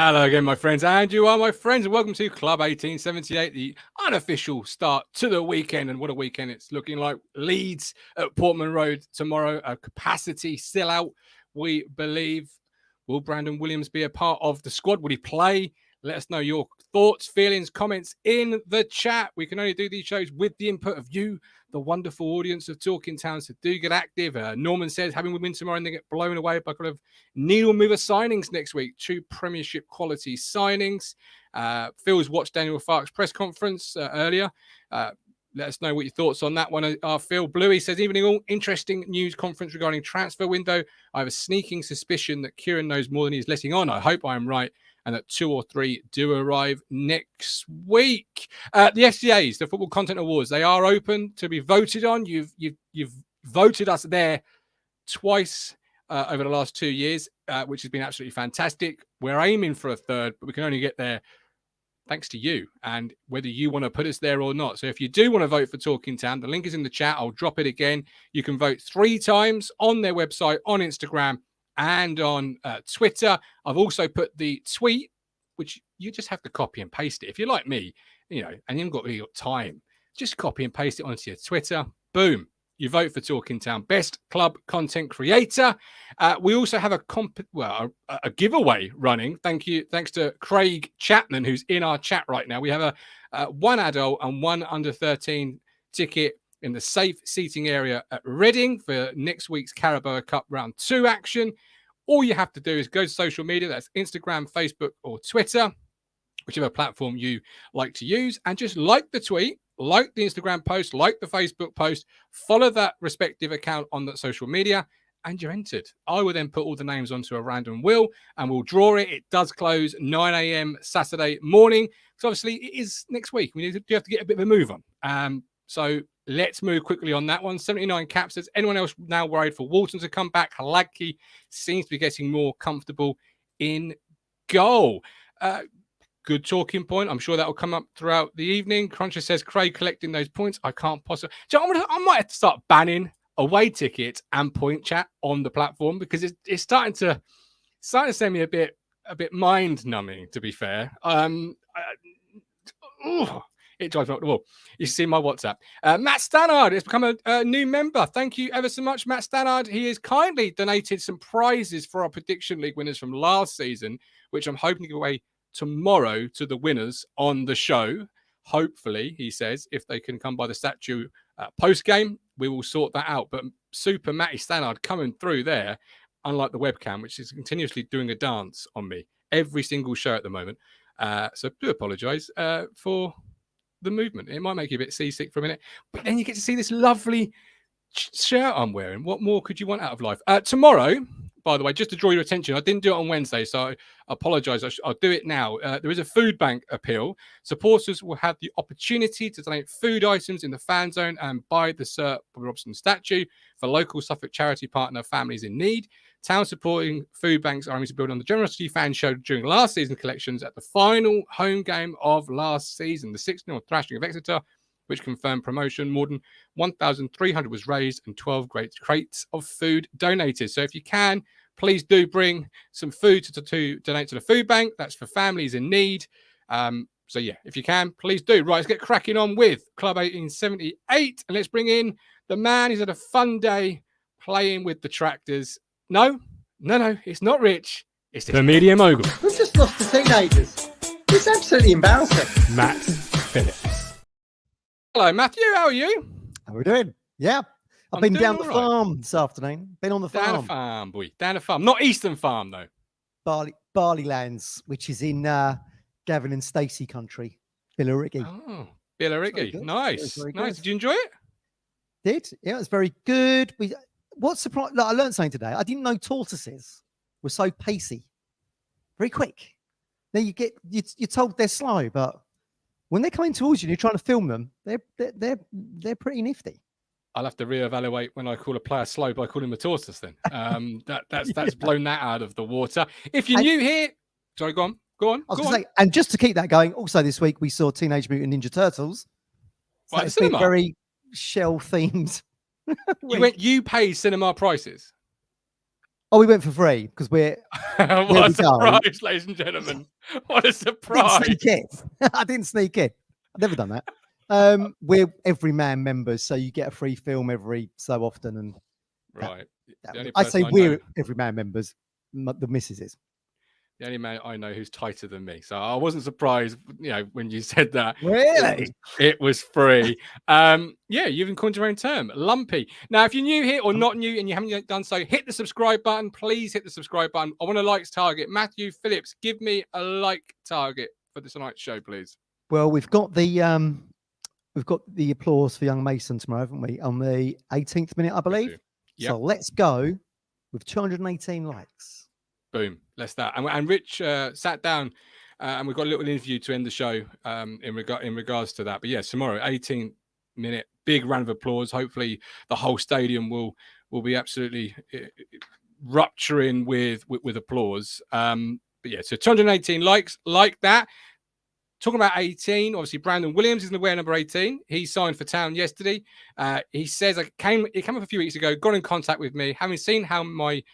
Hello again, my friends, and you are my friends, and welcome to Club 1878, the unofficial start to the weekend. And what a weekend it's looking like. Leeds at Portman Road tomorrow, a capacity still out, we believe. Will Brandon Williams be a part of the squad? Will he play? Let us know your thoughts, feelings, comments in the chat. We can only do these shows with the input of you, the wonderful audience of Talking Town. So do get active. Norman says having we win tomorrow and they get blown away by kind of needle mover signings next week. 2 Premiership quality signings. Phil's watched Daniel Farke's press conference earlier. Let us know what your thoughts on that one are, Phil. Bluey says, evening all, interesting news conference regarding transfer window. I have a sneaking suspicion that Kieran knows more than he's letting on. I hope I am right, and that 2 or 3 do arrive next week. The FCAs, the Football Content Awards, they are open to be voted on. You've voted us there twice over the last 2 years, which has been absolutely fantastic. We're aiming for a third, but we can only get there thanks to you and whether you want to put us there or not. So if you do want to vote for Talking Town, the link is in the chat. I'll drop it again. You can vote 3 times on their website, on Instagram, and on Twitter. I've also put the tweet, which you just have to copy and paste it. If you're like me, and you haven't got really got time, just copy and paste it onto your Twitter. Boom. You vote for Talking Town, best club content creator. We also have a giveaway running. Thanks to Craig Chapman, who's in our chat right now. We have a 1 adult and 1 under 13 ticket in the safe seating area at Reading for next week's Carabao Cup Round 2 action. All you have to do is go to social media. That's Instagram, Facebook, or Twitter, whichever platform you like to use, and just like the tweet, like the Instagram post, like the Facebook post, follow that respective account on that social media, and you're entered. I will then put all the names onto a random wheel, and we'll draw it. It does close 9 a.m. Saturday morning. So obviously it is next week. We have to get a bit of a move on. So let's move quickly on that one. 79 caps. Is anyone else now worried for Walton to come back? Halagki seems to be getting more comfortable in goal. Good talking point. I'm sure that will come up throughout the evening. Cruncher says, Craig collecting those points. I can't possibly. So I might have to start banning away tickets and point chat on the platform because it's starting to send me a bit mind numbing, to be fair. It drives me up the wall. You see my WhatsApp. Matt Stannard has become a new member. Thank you ever so much, Matt Stannard. He has kindly donated some prizes for our Prediction League winners from last season, which I'm hoping to give away tomorrow to the winners on the show. Hopefully, he says, if they can come by the statue post-game, we will sort that out. But Super Matty Stannard coming through there, unlike the webcam, which is continuously doing a dance on me every single show at the moment. So do apologise for the movement. It might make you a bit seasick for a minute, but then you get to see this lovely shirt I'm wearing. What more could you want out of life? Tomorrow, by the way, just to draw your attention, I didn't do it on Wednesday, so I apologise. I'll do it now. There is a food bank appeal. Supporters will have the opportunity to donate food items in the fan zone and buy the Sir Bobby Robson statue for local Suffolk charity partner Families in Need. Town supporting food banks are aiming to build on the generosity fan showed during last season's collections at the final home game of last season, the 6-0 thrashing of Exeter, which confirmed promotion. More than 1,300 was raised and 12 great crates of food donated. So if you can, please do bring some food to donate to the food bank. That's for families in need. So yeah, if you can, please do. Right, let's get cracking on with Club 1878. And let's bring in the man who's had a fun day playing with the tractors. No, it's not Rich. It's the media mogul. We've just lost the teenagers. It's absolutely embarrassing. Matt Phillips. Hello, Matthew. How are you? How are we doing? Yeah. I've been down the farm this afternoon. Been on the farm. Down the farm, boy. Down the farm. Not Eastern Farm, though. Barley Lands, which is in Gavin and Stacey country. Billericay. Oh, Billericay. Nice. Nice. Did you enjoy it? Did. Yeah, it was very good. What's surprised? I learned something today. I didn't know tortoises were so pacey. Very quick. Now you're told they're slow, but when they're coming towards you and you're trying to film them, they're pretty nifty. I'll have to reevaluate when I call a player slow by calling him a tortoise then. That's blown that out of the water. If you're new here, sorry, go on. I was going to say, and just to keep that going, also this week we saw Teenage Mutant Ninja Turtles. So it's been very shell themed. You pay cinema prices? Oh, we went for free because we're. What a surprise, ladies and gentlemen! What a surprise! I didn't sneak in. I've never done that. We're every man members, so you get a free film every so often, and right. I say we're every man members. The missus is. The only man I know who's tighter than me. So I wasn't surprised, when you said that. Really? It was free. Yeah, you've even coined your own term, lumpy. Now, if you're new here or not new and you haven't yet done so, hit the subscribe button. Please hit the subscribe button. I want a likes target. Matthew Phillips, give me a like target for this tonight's show, please. Well, we've got the applause for young Mason tomorrow, haven't we? On the 18th minute, I believe. Yep. So let's go with 218 likes. Boom, let's that. And Rich sat down and we've got a little interview to end the show in regards to that. But yeah, tomorrow, 18th minute, big round of applause. Hopefully the whole stadium will be absolutely rupturing with applause. But yeah, so 218 likes, like that. Talking about 18, obviously Brandon Williams is going to wear number 18. He signed for Town yesterday. He says, he came up a few weeks ago, got in contact with me, having seen how my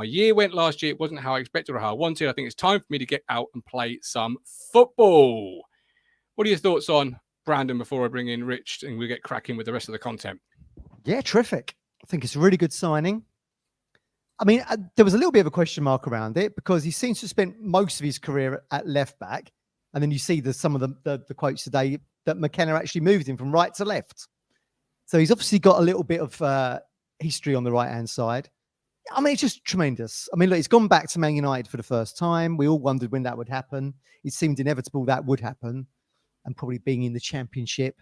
year went last year. It wasn't how I expected or how I wanted. I think it's time for me to get out and play some football. What are your thoughts on Brandon before I bring in Rich and we get cracking with the rest of the content? Yeah, terrific. I think it's a really good signing. I mean, there was a little bit of a question mark around it because he seems to have spent most of his career at left back. And then you see some of the quotes today that McKenna actually moved him from right to left. So he's obviously got a little bit of history on the right-hand side. I mean, it's just tremendous. I mean, look, he's gone back to Man United for the first time. We all wondered when that would happen. It seemed inevitable that would happen. And probably being in the Championship,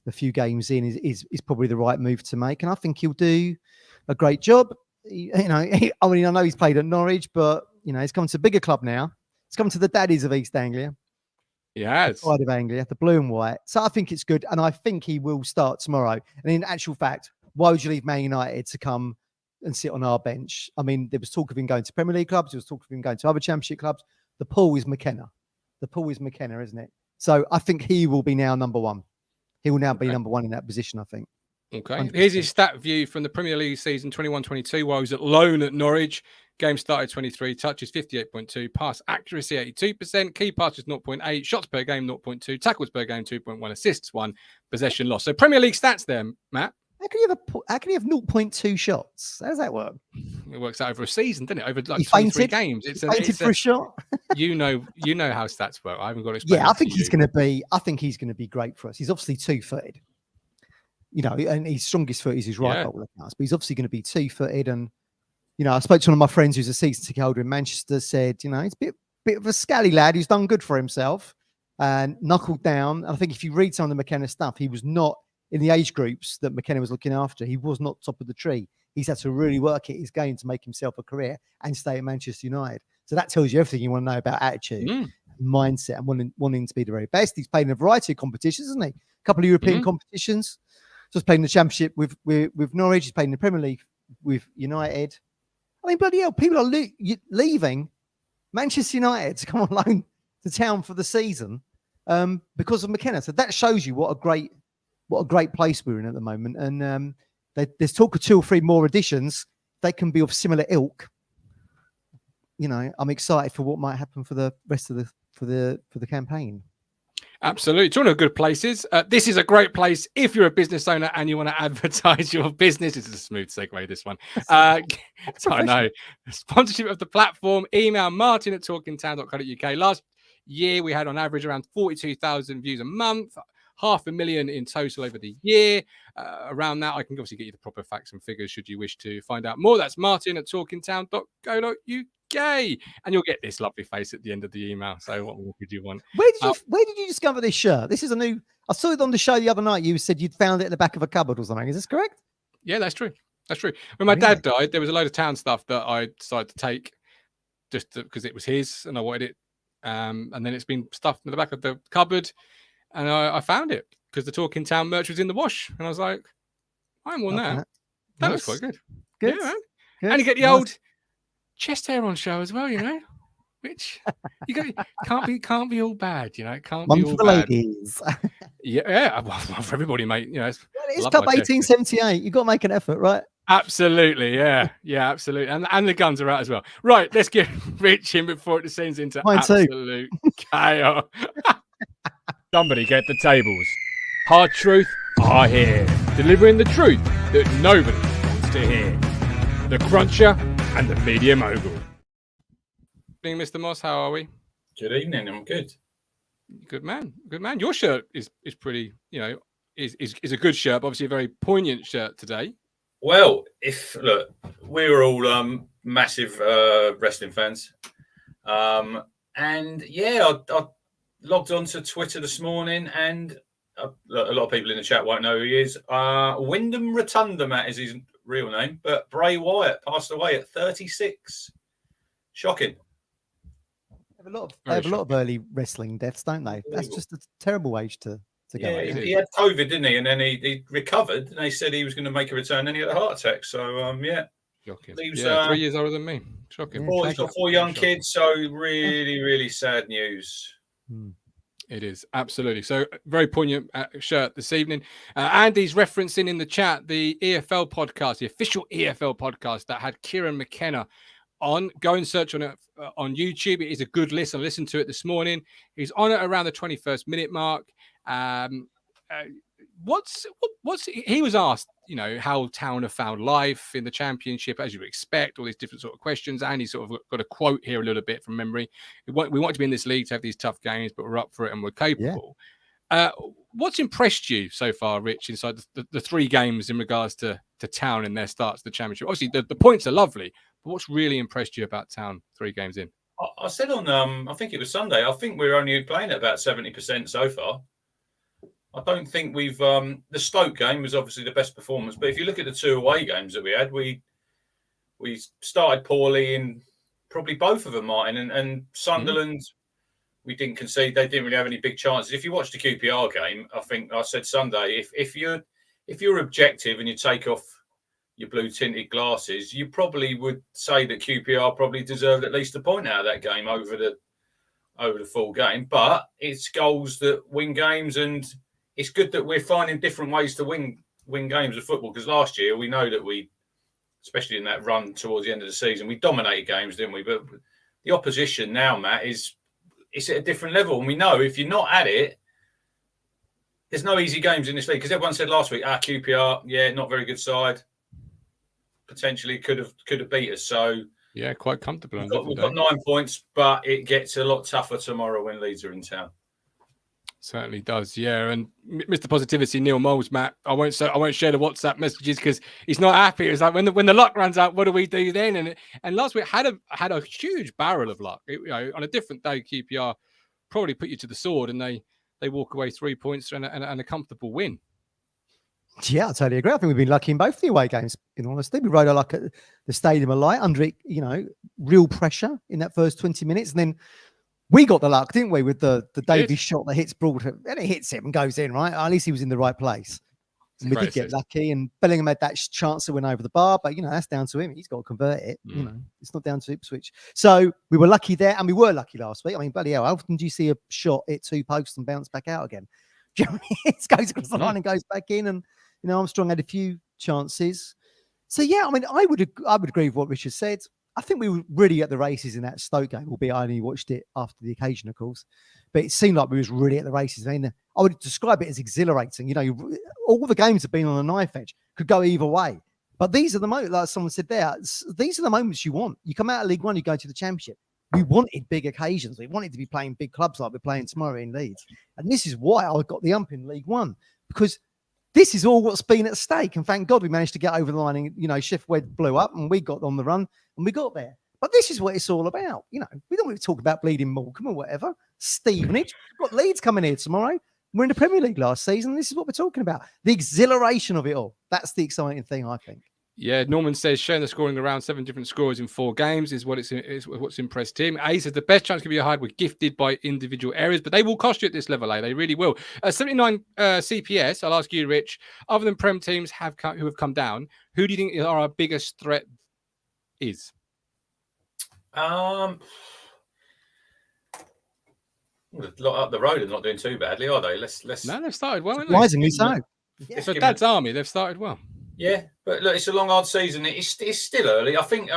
a few games in, is probably the right move to make. And I think he'll do a great job. I know he's played at Norwich, but, he's come to a bigger club now. He's come to the daddies of East Anglia. Yes. Side of Anglia, the blue and white. So I think it's good. And I think he will start tomorrow. And in actual fact, why would you leave Man United to come and sit on our bench? I mean, there was talk of him going to Premier League clubs. There was talk of him going to other Championship clubs. The pool is McKenna. The pool is McKenna, isn't it? So I think he will be now number one. He will now be number one in that position, I think. Okay. 100%. Here's his stat view from the Premier League season 21-22 while he was at loan at Norwich. Game started 23, touches 58.2, pass accuracy 82%, key passes 0.8, shots per game 0.2, tackles per game 2.1, assists 1, possession loss. So Premier League stats there, Matt. How can you have 0.2 shots? How does that work? It works out over a season, doesn't it? Over like 23 games. It's for a shot. you know how stats work. I haven't got to explain. Yeah, I think he's going to be great for us. He's obviously 2-footed. And his strongest foot is his right goal accounts, but he's obviously going to be 2-footed. And I spoke to one of my friends who's a season ticket holder in Manchester. Said, he's a bit of a scally lad who's done good for himself and knuckled down. And I think if you read some of the McKenna stuff, he was not in the age groups that McKenna was looking after. He was not top of the tree. He's had to really work at his game to make himself a career and stay at Manchester United. So that tells you everything you want to know about attitude, mindset, and wanting to be the very best. He's played in a variety of competitions, hasn't he? A couple of European competitions. Just playing the Championship with Norwich. He's played in the Premier League with United. I mean, bloody hell, people are leaving Manchester United to come on loan to Town for the season because of McKenna. So that shows you what a great place we're in at the moment. And there's talk of 2 or 3 more additions. They can be of similar ilk. I'm excited for what might happen for the rest of the campaign. Absolutely. Talking of good places, this is a great place if you're a business owner and you want to advertise your business. This is a smooth segue, this one. I know. Sponsorship of the platform, email martin@talkingtown.co.uk. Last year, we had on average around 42,000 views a month, 500,000 in total over the year. Around that, I can obviously get you the proper facts and figures should you wish to find out more. That's martin@talkingtown.co.uk. And you'll get this lovely face at the end of the email. So what more could you want? Where did you discover this shirt? This is I saw it on the show the other night. You said you'd found it in the back of a cupboard or something. Is this correct? Yeah, that's true. That's true. When my dad died, there was a load of Town stuff that I decided to take just because it was his and I wanted it. And then it's been stuffed in the back of the cupboard. And I found it because the Talking Town merch was in the wash. And I was like, I want that. That looks quite good. Good. Yeah, man. Good. And you get the old chest hair on show as well, which can't be all bad, it can't One be all for the bad. Ladies. Yeah, well, for everybody, mate. It's Club 1878. You've got to make an effort, right? Absolutely, yeah, absolutely, and the guns are out as well. Right, let's get Rich in before it descends into Mine too. absolute chaos. Somebody get the tables. Hard truth are here, delivering the truth that nobody wants to hear. The Cruncher and the Media Mogul. Good evening, Mr. Moss. How are we? Good evening. I'm good. Good man. Good man. Your shirt is pretty. Is a good shirt. But obviously, a very poignant shirt today. Well, we're all massive wrestling fans, and yeah, I logged onto Twitter this morning, and a lot of people in the chat won't know who he is. Wyndham Rotunda, Matt is his real name, but Bray Wyatt passed away at 36. Shocking. They have a lot of early wrestling deaths, don't they? That's just a terrible age to go. Yeah, he had COVID, didn't he? And then he recovered, and they said he was going to make a return, and he had a heart attack. So, yeah. Shocking. Leaves, 3 years older than me. Shocking. He's got 4 young kids, so really, really sad news. It is, absolutely. So, very poignant shirt this evening. Andy's referencing in the chat the EFL podcast, the official EFL podcast that had Kieran McKenna on. Go and search on it on YouTube. It is a good listen. I listened to it this morning. He's on it around the 21st minute mark. He was asked, how Town have found life in the Championship, as you would expect, all these different sort of questions. And he sort of got a quote here a little bit from memory. We want to be in this league to have these tough games, but we're up for it and we're capable. Yeah. What's impressed you so far, Rich, inside the 3 games in regards to Town in their starts to the Championship? Obviously, the points are lovely, but what's really impressed you about Town 3 games in? I said on, I think it was Sunday, I think we're only playing at about 70% so far. I don't think we've the Stoke game was obviously the best performance, but if you look at the 2 away games that we had, we started poorly in probably both of them, Martin, and Sunderland. We didn't concede; they didn't really have any big chances. If you watch the QPR game, I think I said Sunday, if you're objective and you take off your blue tinted glasses, you probably would say that QPR probably deserved at least a point out of that game over the full game. But it's goals that win games, and it's good that we're finding different ways to win games of football, because last year we know that we, especially in that run towards the end of the season, we dominated games, didn't we? But the opposition now, Matt, it's at a different level. And we know if you're not at it, there's no easy games in this league. Because everyone said last week, QPR, not very good side. Potentially could have beat us. So yeah, quite comfortable. We've got 9 points, but it gets a lot tougher tomorrow when Leeds are in town. Certainly does, yeah. And Mr. Positivity, Neil Moles, Matt, I won't share the WhatsApp messages because he's not happy. It's like when the luck runs out, what do we do then? And last week had a huge barrel of luck. On a different day, QPR probably put you to the sword, and they walk away 3 points and a comfortable win. Yeah, I totally agree. I think we've been lucky in both the away games, in honesty. We rode our luck at the Stadium of Light under real pressure in that first 20 minutes, and then we got the luck, didn't we, with the Davies shot that hits Broad, and it hits him and goes in, right? At least he was in the right place. And we did get lucky, and Bellingham had that chance to win over the bar, but, that's down to him. He's got to convert it. It's not down to Ipswich. So we were lucky there, and we were lucky last week. I mean, bloody hell, how often do you see a shot hit 2 posts and bounce back out again? Do you know what I mean? It goes across the line and goes back in, and, Armstrong had a few chances. So, yeah, I mean, I would agree with what Richard said. I think we were really at the races in that Stoke game, albeit I only watched it after the occasion, of course. But it seemed like we was really at the races. I mean, I would describe it as exhilarating. All the games have been on a knife edge, could go either way. But these are the moments, like someone said there, these are the moments you want. You come out of League One, you go to the Championship. We wanted big occasions. We wanted to be playing big clubs like we're playing tomorrow in Leeds. And this is why I got the ump in League One, because this is all what's been at stake. And thank God we managed to get over the line. And, Sheffield blew up and we got on the run and we got there. But this is what it's all about. We don't want to talk about bleeding Morecambe or whatever. Stevenage. We've got Leeds coming here tomorrow. We're in the Premier League last season. This is what we're talking about. The exhilaration of it all. That's the exciting thing, I think. Yeah, Norman says showing the scoring around 7 different scorers in 4 games is what's impressed him. A says the best chance could be a hide. We're gifted by individual areas, but they will cost you at this level. They really will. 79 CPS. I'll ask you, Rich. Other than Prem teams who have come down, who do you think are our biggest threat? Is up the road and not doing too badly, are they? Let's. No, they've started well. Surprisingly so. Yeah. So Dad's Army, they've started well. Yeah, but look, it's a long, hard season. It's still early. I think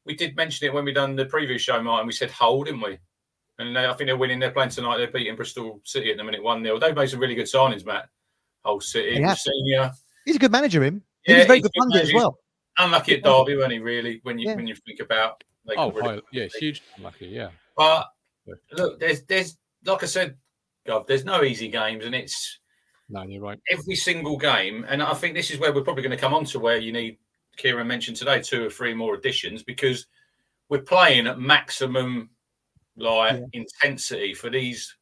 we did mention it when we done the preview show, Martin. We said Hull, didn't we? And I think they're winning. They're playing tonight. They're beating Bristol City at the minute 1-0. They've made some really good signings, Matt. Hull City, Senior. He's a good manager, him. He Yeah, was very good pundit as well. Unlucky at Derby, wasn't he, really, when you think about huge unlucky, yeah. But look, there's like I said, Gov, there's no easy games, and it's you're right. Every single game, and I think this is where we're probably going to come on to where you need, Kieran mentioned today, 2 or 3 more additions, because we're playing at maximum intensity for these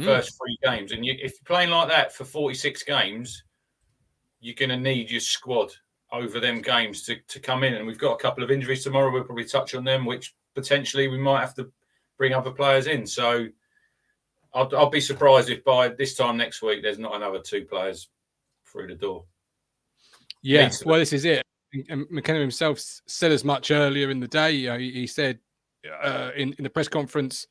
first 3 games. And if you're playing like that for 46 games, you're going to need your squad over them games to come in. And we've got a couple of injuries tomorrow. We'll probably touch on them, which potentially we might have to bring other players in. So I'll be surprised if by this time next week there's not another 2 players through the door. Yeah, well, this is it. And McKenna himself said as much earlier in the day. He said in the press conference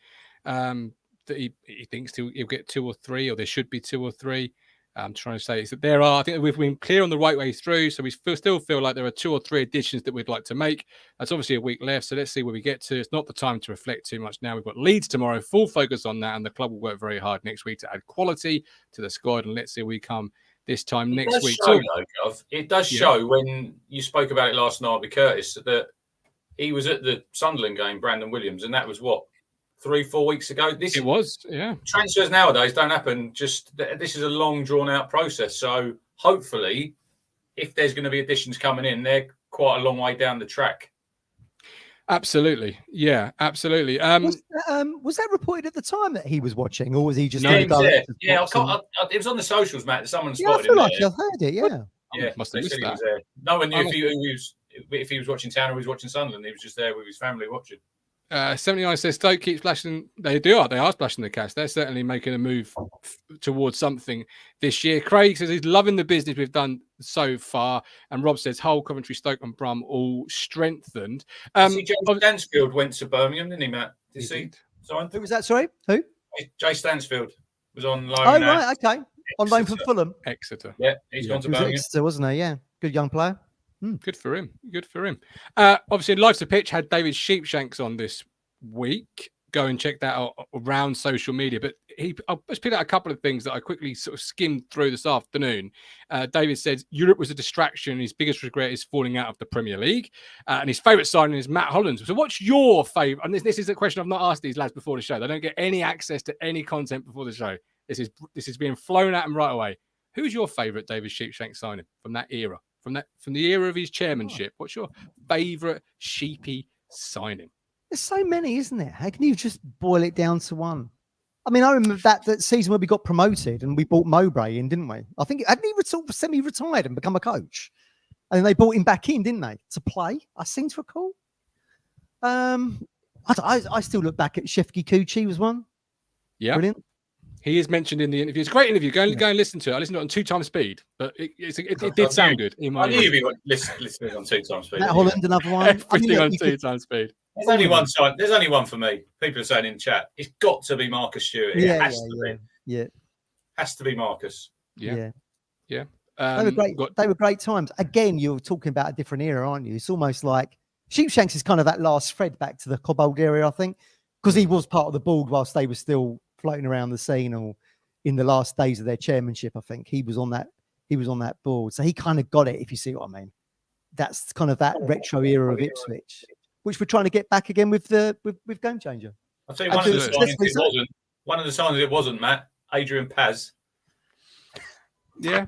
that he thinks he'll get 2 or 3, or there should be 2 or 3. I'm trying to say is that there are. I think we've been clear on the right way through, so we still feel like there are 2 or 3 additions that we'd like to make. That's obviously a week left, so let's see where we get to. It's not the time to reflect too much now. We've got Leeds tomorrow, full focus on that, and the club will work very hard next week to add quality to the squad. And let's see where we come this time next week. It does show when you spoke about it last night with Curtis that he was at the Sunderland game, Brandon Williams, and that was what, 3-4 weeks ago. Transfers nowadays don't happen. This is a long, drawn-out process. So hopefully, if there's going to be additions coming in, they're quite a long way down the track. Absolutely, yeah, absolutely. Was that reported at the time that he was watching, or was he just? No, it was on the socials, Matt. Someone spotted I feel him like there. I've heard it. Yeah, must have missed that. He was there. No one knew if he was watching Town or he was watching Sunderland. He was just there with his family watching. 79 says Stoke keeps splashing. They are splashing the cash. They're certainly making a move towards something this year. Craig says he's loving the business we've done so far, and Rob says Hull, Coventry, Stoke, and Brum all strengthened. See, Jay Stansfield went to Birmingham, didn't he, Matt? Did you see? Who was that? Sorry, who? Jay Stansfield was on loan. Oh right, okay, on loan from Fulham, Exeter. Yeah, he's gone to Birmingham. Exeter, wasn't he? Yeah, good young player. Good for him. Good for him. Obviously, Live to Pitch had David Sheepshanks on this week. Go and check that out around social media. But I'll just pick out a couple of things that I quickly sort of skimmed through this afternoon. David said Europe was a distraction. His biggest regret is falling out of the Premier League. And his favourite signing is Matt Holland. So what's your favourite? And this is a question I've not asked these lads before the show. They don't get any access to any content before the show. This is being flown at them right away. Who's your favourite David Sheepshanks signing from that era? From the era of his chairmanship? What's your favourite Sheepy signing? There's so many, isn't there? How can you just boil it down to one? I mean, I remember that season where we got promoted and we brought Mowbray in, didn't we? I think hadn't he sort of semi-retired and become a coach, and then they brought him back in, didn't they, to play? I seem to recall. I still look back at Shefki Kuchi was one. Yeah, brilliant. He is mentioned in the interview. It's a great interview. Go and listen to it. I listened to it on 2 times speed, but it did sound good. I knew you'd be listening on 2 times speed. Matt Holland, another one. Everything on 2 times speed. There's only one sign. There's only one for me. People are saying in chat, it's got to be Marcus Stewart. It has to be. Yeah. Has to be Marcus. Yeah. They were great. They were great times. Again, you're talking about a different era, aren't you? It's almost like Sheepshanks is kind of that last thread back to the Cobbold area, I think, because he was part of the board whilst they were still floating around the scene, or in the last days of their chairmanship. I think he was on that board, so he kind of got it. If you see what I mean, that's kind of that retro era of Ipswich, which we're trying to get back again with Game Changer. I'll tell you one of the signs it wasn't, Matt. Adrian Paz. Yeah.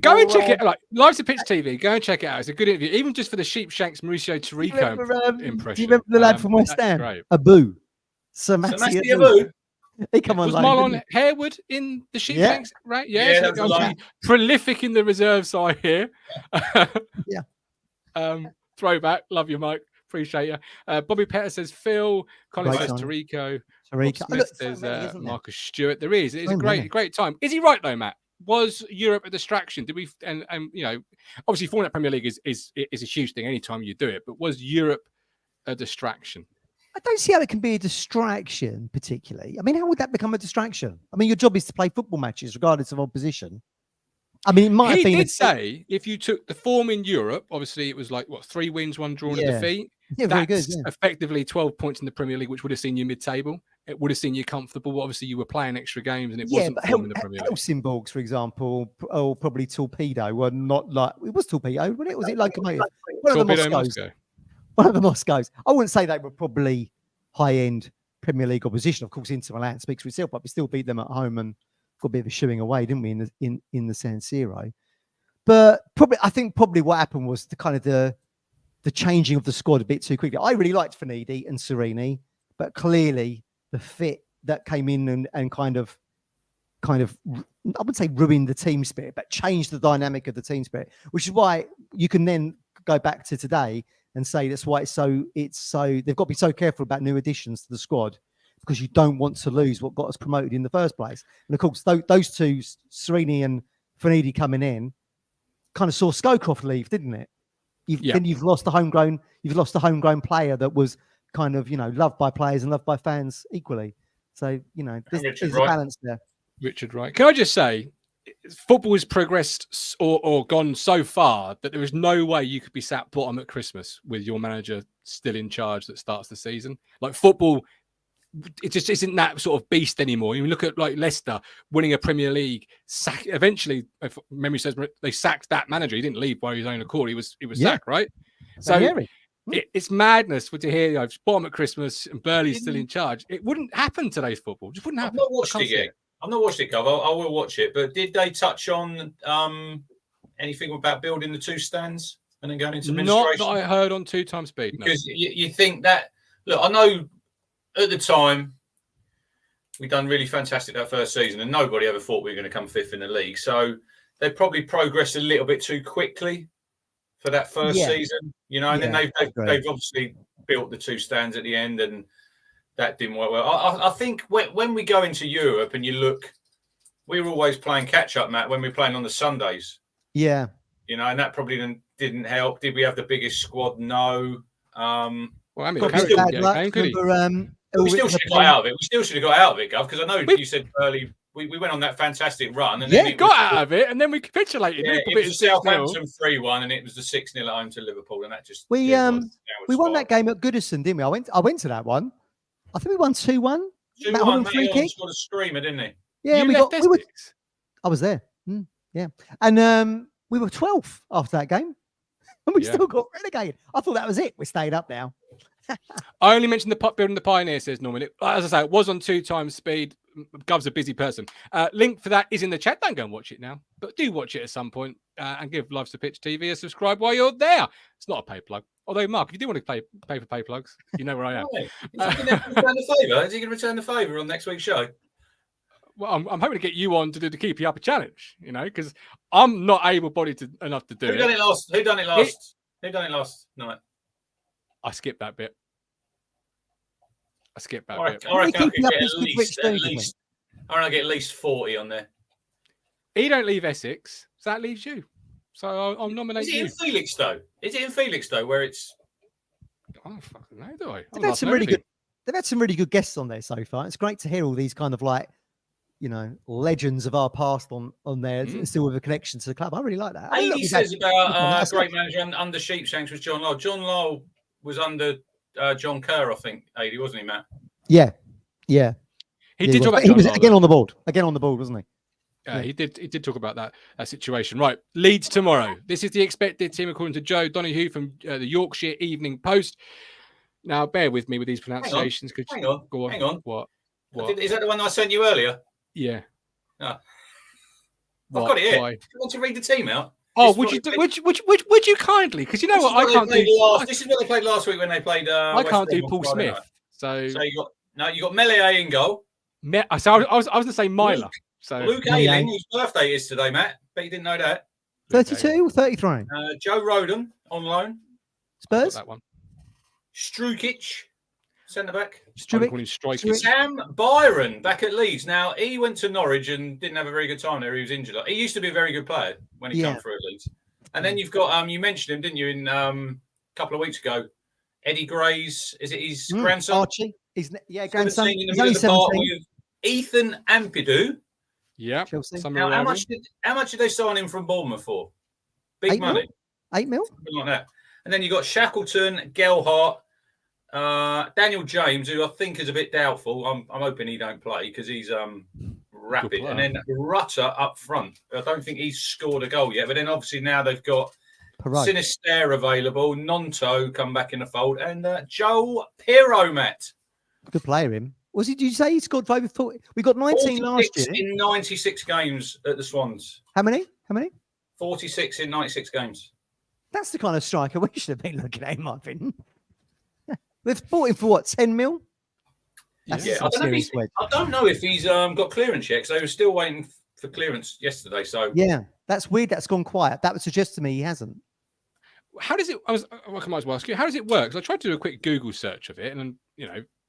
Go and check it out. Like Live to Pitch TV. Go and check it out. It's a good interview, even just for the Sheepshanks Mauricio Taricco impression. Do you remember the lad from West Ham? Abu. Samati Abu. He come on. Was Marlon Harewood in the Sheepshanks, right? Yeah, so prolific in the reserve side here. Throwback. Love you, Mike. Appreciate you. Bobby Petter says Phil. Colin says Taricco. Smith says Marcus Stewart. There is. It's a great time. Is he right though, Matt? Was Europe a distraction? Did we? And obviously, forming that Premier League is a huge thing anytime you do it. But was Europe a distraction? I don't see how it can be a distraction, particularly. I mean, how would that become a distraction? I mean, your job is to play football matches, regardless of opposition. I mean, it might have He been. did say if you took the form in Europe, obviously it was like, what, 3 wins, 1 draw, and a defeat. Yeah, very good. That's effectively 12 points in the Premier League, which would have seen you mid-table. It would have seen you comfortable. But obviously, you were playing extra games, and it wasn't but form in the Premier League. Helsingborgs, for example, or probably Torpedo were not like it was Torpedo, wasn't it? Was it Locomotive? Torpedo Moscow. One of the Moscows. I wouldn't say they were probably high-end Premier League opposition. Of course, Inter Milan speaks for itself, but we still beat them at home and got a bit of a shooing away, didn't we, in the San Siro? But I think what happened was the changing of the squad a bit too quickly. I really liked Finidi and Serini, but clearly the fit that came in and kind of I would say ruined the team spirit, but changed the dynamic of the team spirit, which is why you can then go back to today and say that's why it's so they've got to be so careful about new additions to the squad, because you don't want to lose what got us promoted in the first place. And of course, those two, Serini and Finidi coming in, kind of saw Scowcroft leave, didn't it? Then you've lost a homegrown player that was kind of, loved by players and loved by fans equally. So, there's a balance there. Richard Wright. Can I just say, football has progressed or gone so far that there is no way you could be sat bottom at Christmas with your manager still in charge that starts the season. Like football, it just isn't that sort of beast anymore. You look at like Leicester winning a Premier League, eventually, if memory says, they sacked that manager. He didn't leave by his own accord. He was sacked, right? So it's madness to hear bottom at Christmas and Burley's still in charge. It wouldn't happen today's football. It just wouldn't happen. I've not watched it yet. I've not watched it, Gov. I will watch it. But did they touch on anything about building the 2 stands and then going into administration? Not that I heard on 2 times speed. Because you think that, look, I know at the time we'd done really fantastic that first season and nobody ever thought we were going to come 5th in the league. So they probably progressed a little bit too quickly for that first season, and then they've obviously built the 2 stands at the end and that didn't work well. I think when we go into Europe and you look, we were always playing catch-up, Matt, when we were playing on the Sundays. Yeah. And that probably didn't help. Did we have the biggest squad? No. Well, I mean, we still should have got out of it. We still should have got out of it, Gov, because I know you said early we went on that fantastic run. And then got out of it, and then we capitulated. Yeah, it was Southampton 3-1, and it was the 6-0 at home to Liverpool, and that just we won that game at Goodison, didn't we? I went to that one. I think we won 2-1. 2-1. Matt scored a screamer, didn't he? Yeah, I was there. Yeah, and we were 12th after that game, and we still got relegated. I thought that was it. We stayed up now. I only mentioned the building the Pioneer, says Norman. As I say, it was on 2 times speed. Gov's a busy person. Link for that is in the chat. Don't go and watch it now, but do watch it at some point and give Lives to Pitch TV a subscribe while you're there. It's not a pay plug. Although, Mark, if you do want to pay for pay plugs, you know where I am. Is he going to return the favour on next week's show? Well, I'm hoping to get you on to do the Keep You Upper challenge, because I'm not able-bodied enough to do it. Who done it last night? I skipped that bit. bit. I reckon I could get at least 40 on there. He don't leave Essex, so that leaves you. So I'll nominate you. Is it in Felix though? Where it's? I don't fucking know, do I? They've had some really good guests on there so far. It's great to hear all these kind of legends of our past on there, still with a connection to the club. I really like that. He says about a great manager under Sheepshanks was John Lyle. John Lyle was under John Kerr, I think, 80, wasn't he, Matt? Yeah. He did talk about he was again on the board, wasn't he? Yeah, he did talk about that situation. Right, Leeds tomorrow. This is the expected team according to Joe Donoghue from the Yorkshire Evening Post. Now, bear with me with these pronunciations. Hang on. What? Is that the one I sent you earlier? Yeah. Oh. I've got it here. Why? Do you want to read the team out? Oh, would you kindly? Because you know what, I can't do. This is what they played last week when they played. I can't do Paul Smith. Night. So you got Melier in goal. So I was going to say Myler. Luke Ayling, whose birthday is today, Matt. Bet you didn't know that. 32 or 33? Joe Roden on loan. Spurs. That one. Strukic, centre back. Sam Byron back at Leeds. Now he went to Norwich and didn't have a very good time there. He was injured. He used to be a very good player when he came through at Leeds. And then you've got you mentioned him, didn't you, in a couple of weeks ago? Eddie Gray's, is it his grandson? Archie. Grandson. He's only 17. Ethan Ampadu. Yeah. Chelsea. Summer How arrival. much did they sign him from Bournemouth for? Big 8 mil? money. 8 mil? Something like that. And then you got Shackleton, Gelhart, Daniel James, who I think is a bit doubtful. I'm hoping he don't play because he's rapid. And then Rutter up front. I don't think he's scored a goal yet. But then obviously now they've got Sinister available, Nonto come back in the fold, and Joe Piromat. Good player, him. Did you say he scored over 40? We got 19 last year. In 96 games at the Swans. How many? 46 in 96 games. That's the kind of striker we should have been looking at, in my opinion. They've bought him for what, 10 mil? That's I don't know if he's got clearance yet, because they were still waiting for clearance yesterday. So yeah, that's weird. That's gone quiet. That would suggest to me he hasn't. How does it? I might as well ask you. How does it work? 'Cause I tried to do a quick Google search of it, and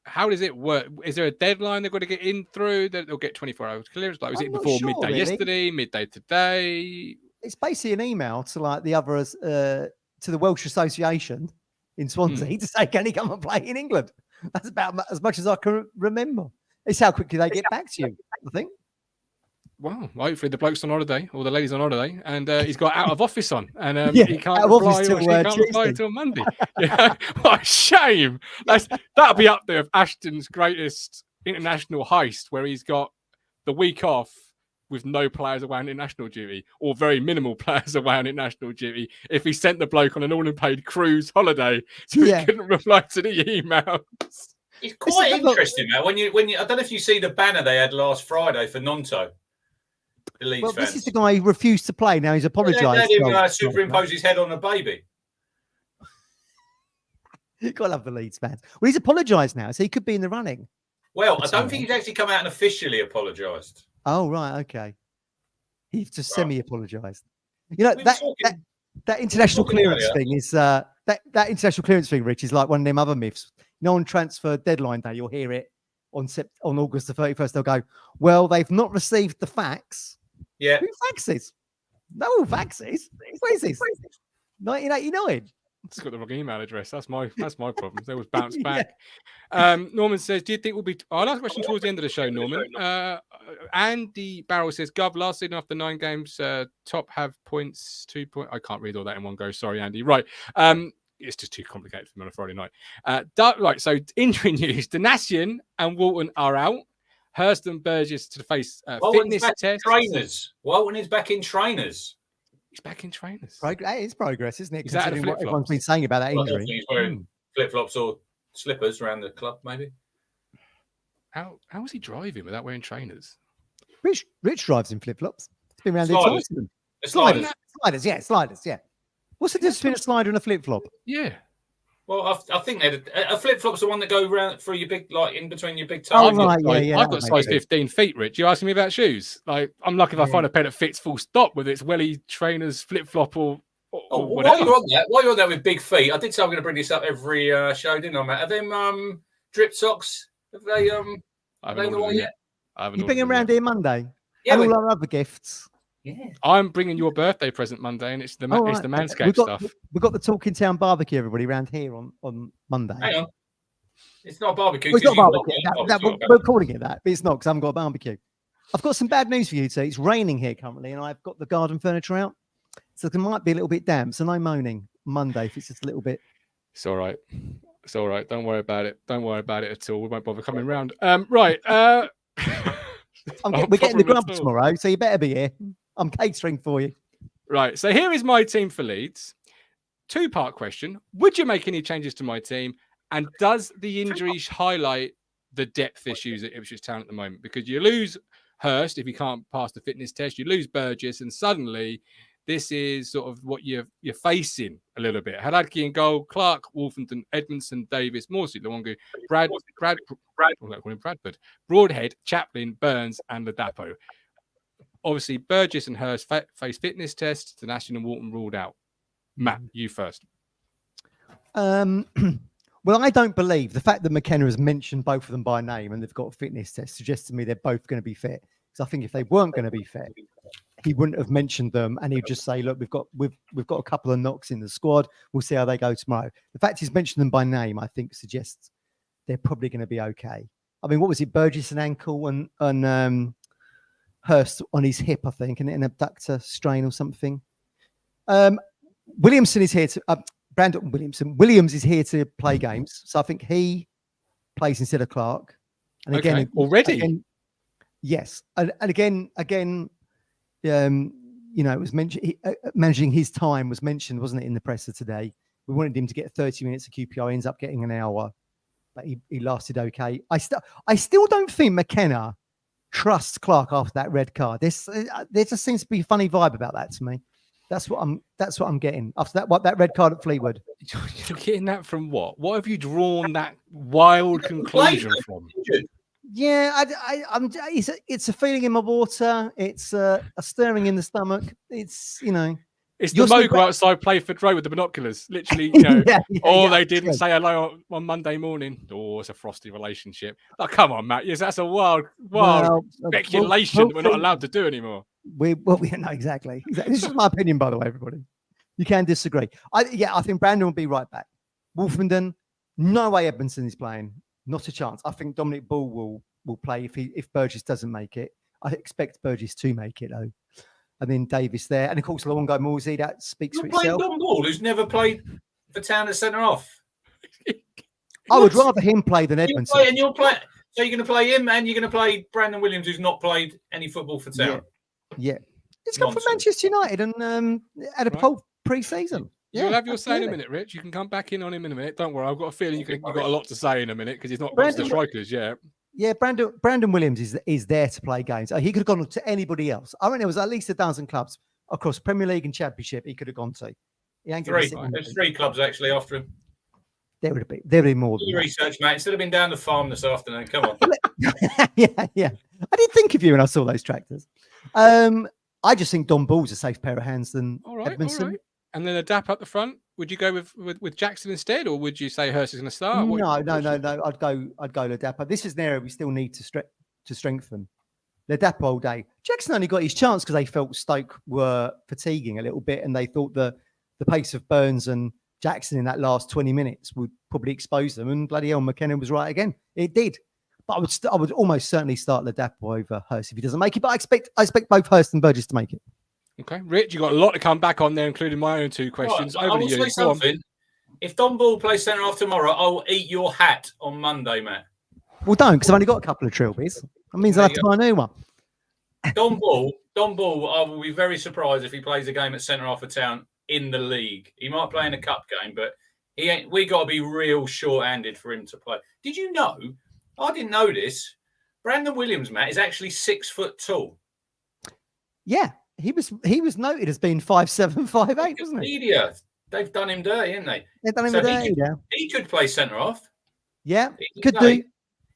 how does it work? Is there a deadline they've got to get in through that they'll get 24 hours clearance? Like, was it before midday yesterday, midday today? It's basically an email to like the others, to the Welsh Association in Swansea to say, can he come and play in England? That's about as much as I can remember. It's how quickly they get back to you, I think. Well, hopefully the bloke's on holiday or the lady's on holiday, and he's got out of office on, and he can't reply or she can't reply until Monday. Yeah, what a shame! That'll be up there with Ashton's greatest international heist, where he's got the week off with no players away on international duty, or very minimal players away on international duty. If he sent the bloke on an all-unpaid cruise holiday, so he couldn't reply to the emails. It's quite interesting, man. When you, I don't know if you see the banner they had last Friday for Nonto. The Leeds fans. This is the guy who refused to play. Now he's apologised. They had him superimpose his head on a baby. You've got to love the Leeds fans. Well, he's apologised now, so he could be in the running. Well, I don't think he's actually come out and officially apologised. Oh, right. Okay. He's just semi-apologised. You know, that international clearance thing is, that international clearance thing, Rich, is like one of them other myths. On transfer deadline day, you'll hear it on August the 31st. They'll go, well, they've not received the fax. Yeah. Who faxes? No faxes. Where is this? 1989. It's got the wrong email address. That's my problem. They always bounce back. Norman says, do you think we'll be... Our last question towards the end of the show, Norman. Andy Barrel says, Gov, last season after 9 games, top have points, 2 points. I can't read all that in one go. Sorry, Andy. Right. It's just too complicated for me on a Friday night. Right, so injury news. Donatian and Walton are out. Hurst and Burgess to face fitness test. Trainers. Walton is back in trainers. He's back in trainers. That is progress, isn't it? Is that Considering what everyone's been saying about that injury. He's wearing flip-flops or slippers around the club, maybe. How is he driving without wearing trainers? Rich drives in flip-flops. It's been around the Sliders. Sliders, yeah. What's the difference between a slider and a flip-flop? Yeah. Well, I think a flip-flop's the one that go around through your big, like in between your big toes. Oh, right, yeah. I've got size 15 feet, Rich. You asking me about shoes? Like, I'm lucky if I find a pair that fits full stop, whether it's welly, trainers, flip-flop, or whatever. While you're on that with big feet, I did say I'm going to bring this up every show, didn't I, Matt? Are them drip socks? Have they I haven't ordered them yet. You bring them around here Monday? Yeah, and all our other gifts. Yeah. I'm bringing your birthday present Monday, and it's the Manscaped stuff. We've got the Talking Town barbecue, everybody, around here on Monday. Hang on. It's not a barbecue. Well, it's not a barbecue. We're calling it that, but it's not because I haven't got a barbecue. I've got some bad news for you two. It's raining here currently, and I've got the garden furniture out. So it might be a little bit damp. So no moaning Monday if it's just a little bit. It's all right. It's all right. Don't worry about it. Don't worry about it at all. We won't bother coming round. Right. We're getting the grub tomorrow, so you better be here. I'm catering for you. Right. So here is my team for Leeds. 2-part question. Would you make any changes to my team? And does the injuries highlight the depth issues at Ipswich Town at the moment? Because you lose Hurst if you can't pass the fitness test. You lose Burgess, and suddenly this is sort of what you're facing a little bit. Haladki in goal, Clark, Wolfenden, Edmondson, Davis, Morsey, Luongo, Bradford, Broadhead, Chaplin, Burns, and Ladapo. Obviously, Burgess and Hurst face fitness tests. The National and Walton ruled out. Matt, you first. Well, I don't believe the fact that McKenna has mentioned both of them by name and they've got a fitness test suggests to me they're both going to be fit. Because I think if they weren't going to be fit, he wouldn't have mentioned them, and he'd just say, "Look, we've got a couple of knocks in the squad. We'll see how they go tomorrow." The fact he's mentioned them by name, I think, suggests they're probably going to be okay. I mean, what was it? Burgess and ankle and Hurst on his hip, I think, and an abductor strain or something. Williamson is here to Brandon Williamson. Williams is here to play games, so I think he plays instead of Clark. And again, already, yes, and again, you know, it was mentioned. Managing his time was mentioned, wasn't it, in the presser today? We wanted him to get 30 minutes of QPR. He ends up getting an hour, but he lasted okay. I still don't think McKenna trusts Clark after that red card. There just seems to be a funny vibe about that to me. That's what I'm getting after that red card at Fleetwood. You're getting that from what? What have you drawn that wild conclusion from? Yeah, it's a feeling in my water. It's a stirring in the stomach. It's, you know. It's the mogul outside Playford Road with the binoculars. Literally, you know, they didn't say hello on Monday morning. Oh, it's a frosty relationship. Oh, come on, Matt. Yes, that's a wild speculation that we're not allowed to do anymore. We know exactly. This is my opinion, by the way, everybody. You can disagree. I think Brandon will be right back. Wolfenden, no way Edmondson is playing. Not a chance. I think Dominic Ball will play if Burgess doesn't make it. I expect Burgess to make it, though. And then Davis there. And of course, Luongo Morsey, that speaks for itself. You're playing Don Ball, who's never played for Town at centre off. I would rather him play than Edmondson. So you're going to play him and you're going to play Brandon Williams, who's not played any football for Town. Yeah. It's gone for Manchester United and had a whole pre-season. Yeah, you'll have your say in a minute, Rich. You can come back in on him in a minute. Don't worry. I've got a feeling you've got a lot to say in a minute because he's not got the strikers yet. Yeah, Brandon Williams is there to play games. He could have gone to anybody else. I reckon there was at least 1,000 clubs across Premier League and Championship he could have gone to. He ain't There's 3 clubs actually after him. There would be more than research, mate. Instead of being down the farm this afternoon, come on. yeah. I did think of you when I saw those tractors. I just think Don Ball's a safe pair of hands than Edmondson. All right. And then a dap up the front. Would you go with Jackson instead, or would you say Hurst is going to start? No. I'd go Ladapo. This is an area we still need to strengthen. Ladapo all day. Jackson only got his chance because they felt Stoke were fatiguing a little bit, and they thought the pace of Burns and Jackson in that last 20 minutes would probably expose them. And bloody hell, McKenna was right again. It did. But I would almost certainly start Ladapo over Hurst if he doesn't make it. But I expect both Hurst and Burgess to make it. Okay, Rich, you've got a lot to come back on there, including my own 2 questions. Right, I will say something. If Don Ball plays centre half tomorrow, I'll eat your hat on Monday, Matt. Well, don't, because I've only got a couple of trilbies. That means I'll have to buy a new one. Don Ball, I will be very surprised if he plays a game at centre half of Town in the league. He might play in a cup game, but we got to be real short-handed for him to play. Did you know? I didn't know this. Brandon Williams, Matt, is actually 6 foot tall. Yeah. He was noted as being 5'7", 5'8", wasn't he? Media, they've done him dirty, haven't they? They've done him dirty. He could play centre half. Yeah, could do.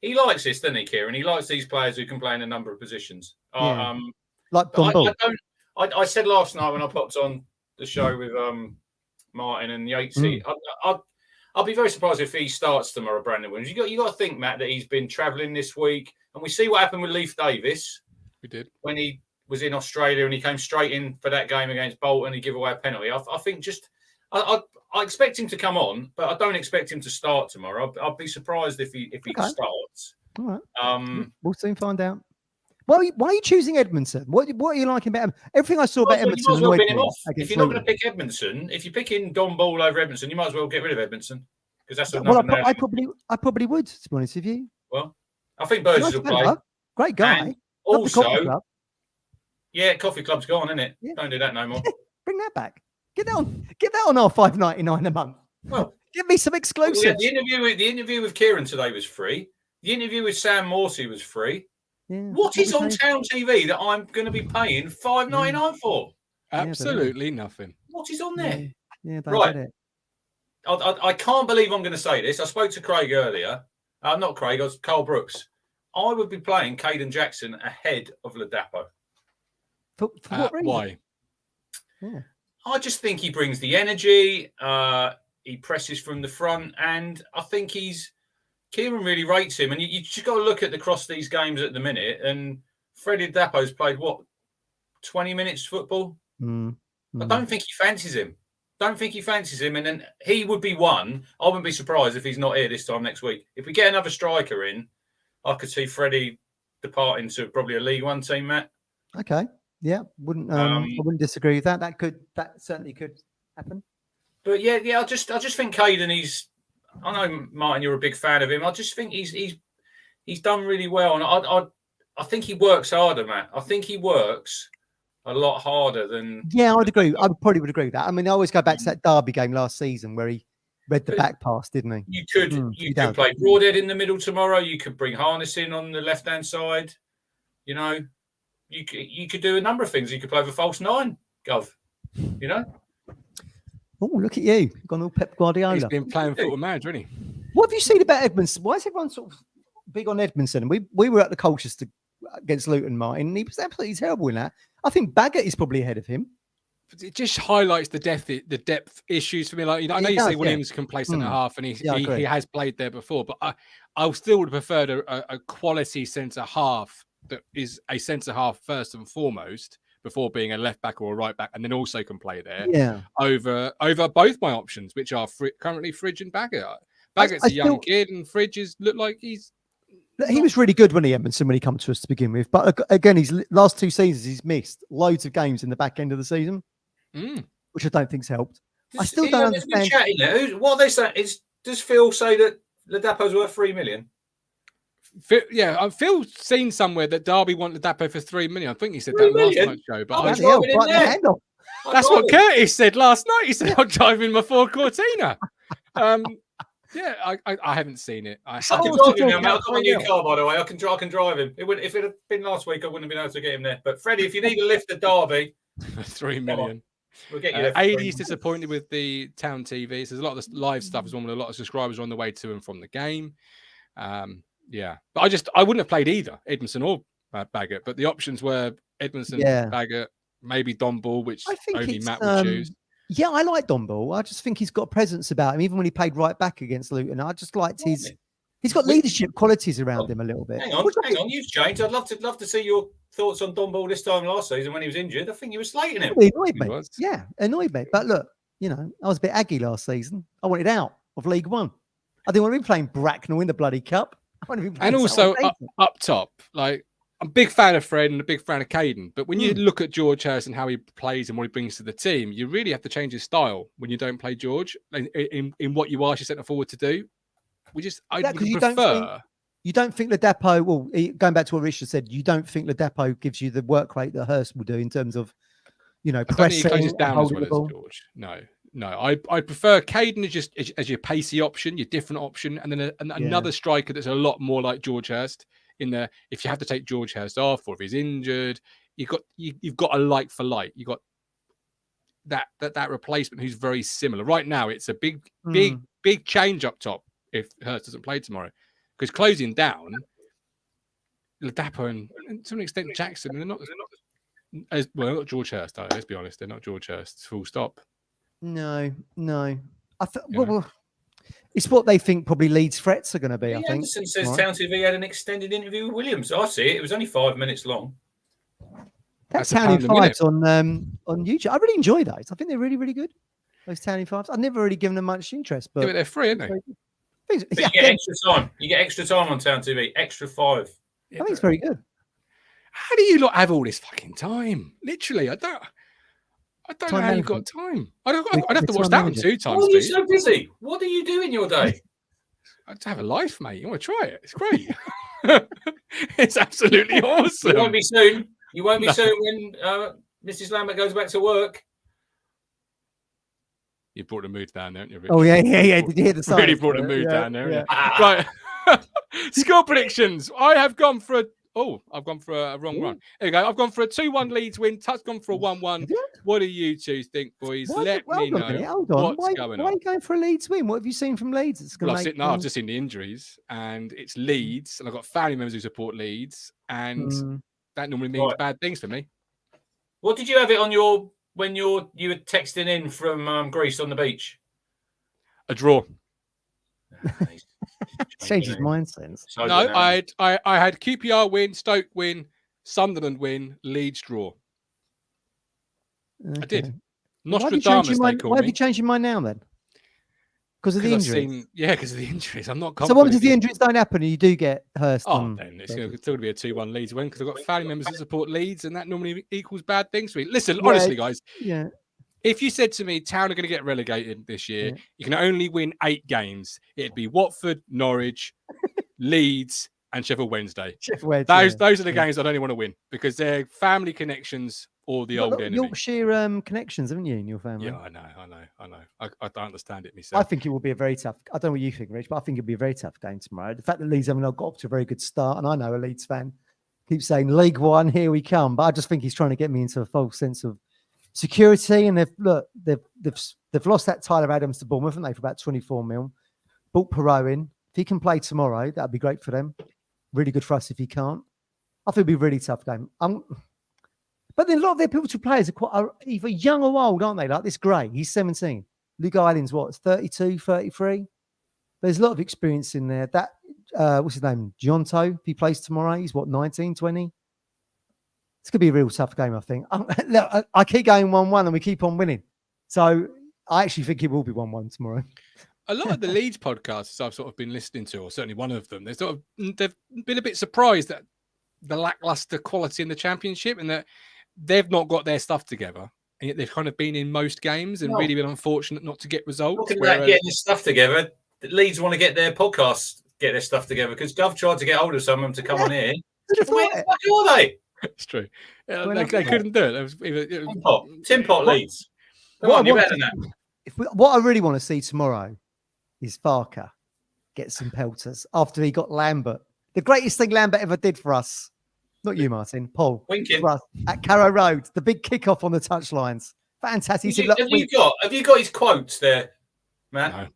He likes this, doesn't he, Kieran? He likes these players who can play in a number of positions. Yeah. Like Don Ball. I said last night when I popped on the show with Martin and Yatesy, I'll be very surprised if he starts tomorrow, Brandon Williams. You got to think, Matt, that he's been travelling this week, and we see what happened with Leif Davis. We did when he was in Australia and he came straight in for that game against Bolton. He gave away a penalty. I think I expect him to come on, but I don't expect him to start tomorrow. I'll be surprised if he starts. All right. We'll soon find out. Why are you choosing Edmondson? What are you liking about him? Everything I saw about Edmondson. You might as well bin him off. If you're not going to pick Edmondson, if you're picking Don Ball over Edmondson, you might as well get rid of Edmondson because that's another. I probably would, to be honest with you. Well, I think Burgess will play. Great guy. And also, yeah, Coffee Club's gone, isn't it? Yeah. Don't do that no more. Bring that back. Get that on our $5.99 a month. Well, give me some exclusives. The interview with Kieran today was free. The interview with Sam Morsey was free. Yeah, what is on Town TV that I'm going to be paying $5.99 for? Absolutely nothing. What is on there? Yeah, right. Get it. I can't believe I'm going to say this. I spoke to Craig earlier. Not Craig, it was Carl Brooks. I would be playing Caden Jackson ahead of Ladapo. For what reason? Why? Yeah. I just think he brings the energy. He presses from the front, and I think Kieran really rates him. And you just got to look at across these games at the minute. And Freddie Dapo's played 20 minutes football. I don't think he fancies him. And then he would be one. I wouldn't be surprised if he's not here this time next week. If we get another striker in, I could see Freddie departing to probably a League One team, Matt. Okay. Yeah. I wouldn't disagree with that. That certainly could happen. But yeah. I just think Caden. I know, Martin, you're a big fan of him. I just think he's done really well, and I think he works harder, Matt. I think he works a lot harder than. Yeah, I'd agree. I probably would agree with that. I mean, I always go back to that Derby game last season where he read the back pass, didn't he? You could play Broadhead in the middle tomorrow. You could bring Harness in on the left-hand side. You know, you could do a number of things. You could play with a false nine, Gov. You know. Oh, look at you! You've gone all Pep Guardiola. He's been playing football manager, hasn't he? What have you seen about Edmondson? Why is everyone sort of big on Edmondson? And we were at the Colchester against Luton, Martin, and he was absolutely terrible in that. I think Baggett is probably ahead of him. It just highlights the depth issues for me. Like, I know you say Williams can play centre half, and he has played there before, but I still would have preferred a quality centre half that is a centre half first and foremost, before being a left back or a right back, and then also can play there. Yeah. Over both my options, which are currently Fridge and Baggett. Baggett's a young kid, and Fridge look like he was really good when he come to us to begin with. But again, his last 2 seasons, he's missed loads of games in the back end of the season, which I don't think's helped. I still don't understand. What they say does Phil say that Ladapo's worth 3 million? Phil's seen somewhere that Derby want Ladapo for 3 million. I think he said that last night's show. But that's what Curtis said last night. He said, "I'm driving my Ford Cortina." I haven't seen it. I can drive him now. I've got my new car, by the way. I can drive him. If it had been last week, I wouldn't have been able to get him there. But Freddie, if you need a lift at Derby, 3 million. We'll get you there. AD's disappointed with the Town TV. There's a lot of the live stuff as well. A lot of subscribers are on the way to and from the game. But I wouldn't have played either Edmondson or Baggett. But the options were Edmondson, Baggett, maybe Don Ball, which only Matt would choose. Yeah, I like Don Ball. I just think he's got a presence about him. Even when he played right back against Luton, I just liked he's got leadership qualities around him a little bit. Hang on, you've changed. I'd love to see your thoughts on Don Ball this time last season when he was injured. I think you were slating him. It annoyed me. Yeah, annoyed me. But look, I was a bit aggy last season. I wanted out of League One. I didn't want to be playing Bracknell in the bloody cup. And also up top, like, I'm a big fan of Fred and a big fan of Caden, but when you look at George Hurst and how he plays and what he brings to the team, you really have to change his style when you don't play George in what you ask your centre forward to do. I prefer. You don't think Ladapo? Well, going back to what Richard said, you don't think Ladapo gives you the work rate that Hurst will do in terms of, pressing, he closes down as well as George. No, I prefer Caden as your pacey option, your different option, and then another striker that's a lot more like George Hurst. If you have to take George Hurst off, or if he's injured, you've got a like for like. You've got that replacement who's very similar. Right now, it's a big change up top if Hurst doesn't play tomorrow, because closing down, Ladapo and to an extent Jackson, they're not as well. Not George Hurst. Let's be honest, they're not George Hurst. Full stop. No. It's what they think probably Leeds' threats are going to be. I think. Anderson says Town TV had an extended interview with Williams. I see it. It was only 5 minutes long. That's Town in Fives on YouTube. I really enjoy those. I think they're really, really good. Those Town in Fives. I've never really given them much interest, but they're free, aren't they? But you get extra time. You get extra time on Town TV. Extra 5. I think it's very good. How do you lot have all this fucking time? Literally, I don't know how you've got time. I'd have to watch that one 2 times. Why are you so busy? What do you do in your day? I just have a life, mate. You want to try it? It's great. It's absolutely awesome. You won't be soon. You won't be soon when Mrs. Lambert goes back to work. You brought the mood down there, haven't you, Rich? Oh, yeah. Did you hear the sound? Really brought the mood down there. Yeah. Right. Score predictions. I've gone for a wrong run. There you go. I've gone for a 2-1 Leeds win. Tut's gone for a 1-1. What do you two think, boys? Let me know. Hold on. What's going on. Why are you going for a Leeds win? What have you seen from Leeds? I've just seen the injuries, and it's Leeds, and I've got family members who support Leeds, and that normally means bad things for me. What did you have it on when you were texting in from Greece on the beach? A draw. Changed his mind since. No, I had QPR win, Stoke win, Sunderland win, Leeds draw. Okay. I did. Nostradamus, they call me. Why have you changed your mind now then? Because of the I've injuries. seen, because of the injuries. I'm not So confident. what if the injuries don't happen and you do get Hurst? Then it's still going to be a 2-1 Leeds win because I've got family members that support Leeds, and that normally equals bad things for me. Listen, honestly, guys, Yeah. if you said to me, Town are going to get relegated this year, Yeah. you can only win 8 games. It'd be Watford, Norwich, Leeds, and Sheffield Wednesday. Those are the games I don't want to win because they're family connections or the old enemy. Yorkshire connections, haven't you, in your family? Yeah, I know. I don't understand it myself. I think it will be a very tough. I don't know what you think, Rich, but I think it'll be a very tough game tomorrow. The fact that Leeds haven't got off to a very good start, and I know a Leeds fan keeps saying League One, here we come, but I just think he's trying to get me into a false sense of security. And they've lost that Tyler Adams to Bournemouth, haven't they, for about 24 mil. Bought Perot in. If he can play tomorrow, that'd be great for them. Really good for us if he can't. I think it'll be a really tough game. But then a lot of their pivotal players are either young or old, aren't they? Like this Gray, he's 17. Luke Island's what, 32, 33? There's a lot of experience in there. That, what's his name? Giunto, if he plays tomorrow, he's what, 19, 20? It's going to be a real tough game, I think. Look, I keep going 1-1 and we keep on winning. So I actually think it will be 1-1 tomorrow. A lot of the Leeds podcasts I've sort of been listening to, or certainly one of them, they've been a bit surprised at the lackluster quality in the Championship and that they've not got their stuff together. And yet they've kind of been in most games and really been unfortunate not to get results. Look at that, getting their stuff together. The Leeds want to get their podcast, get their stuff together because Gov tried to get hold of someone to come on here. Where the fuck are they? It's true. They couldn't do it. It was Tim Pot Leeds. Come on, you're better than that. What I really want to see tomorrow is Farker get some pelters after he got Lambert. The greatest thing Lambert ever did for us. Not you, Martin. Paul. Winking. For us, at Carrow Road, the big kickoff on the touchlines. Fantastic. Have you got his quotes there, Matt? No.